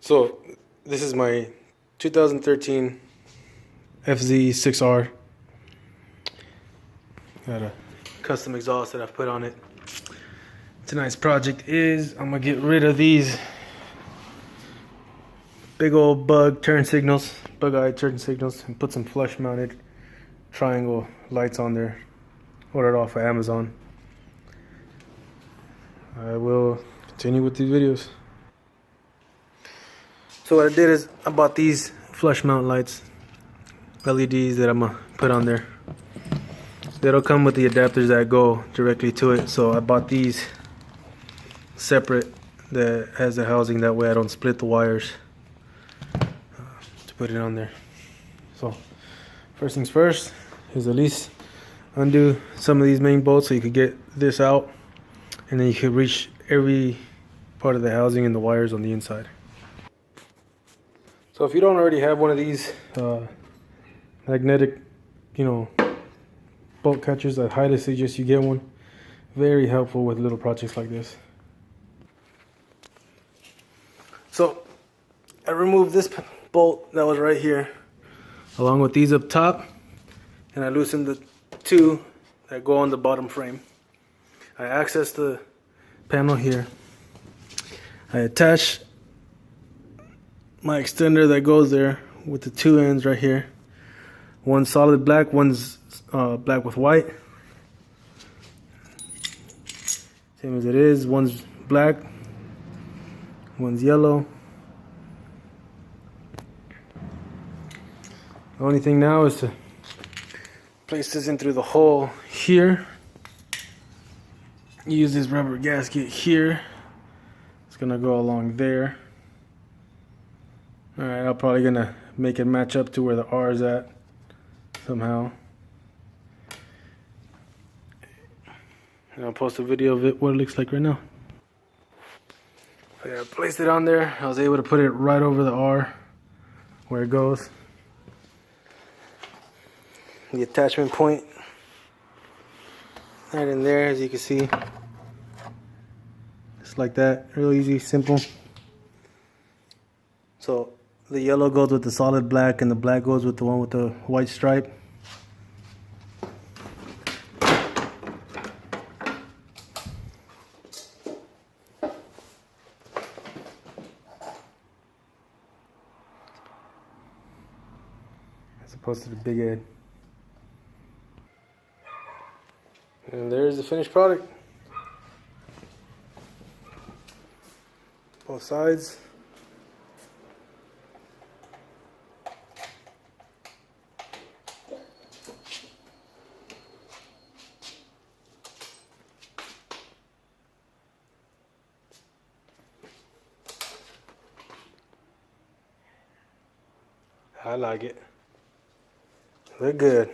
So this is my 2013 FZ6R. Got a custom exhaust that I've put on it. Tonight's project is I'm gonna get rid of these big old bug-eye turn signals, and put some flush mounted triangle lights on there. Ordered off of Amazon. I will continue with these videos. So what I did is I bought these flush mount lights, LEDs that I'm gonna put on there. That'll come with the adapters that go directly to it. So I bought these separate that has the housing, that way I don't split the wires to put it on there. So first things first is at least undo some of these main bolts so you could get this out, and then you could reach every part of the housing and the wires on the inside. So if you don't already have one of these magnetic, bolt catchers, I highly suggest you get one. Very helpful with little projects like this. So I removed this bolt that was right here, along with these up top, and I loosened the two that go on the bottom frame. I accessed the panel here. I attach my extender that goes there with the two ends right here. One's solid black, one's black with white. Same as it is. One's black, one's yellow. The only thing now is to place this in through the hole here. Use this rubber gasket here. It's gonna go along there. Alright, I'm probably gonna make it match up to where the R is at somehow. And I'll post a video of it, what it looks like right now. So yeah, I placed it on there. I was able to put it right over the R where it goes. The attachment point right in there, as you can see. Just like that, real easy, simple. So the yellow goes with the solid black, and the black goes with the one with the white stripe. As opposed to the big head. And there's the finished product. Both sides. I like it. Look good.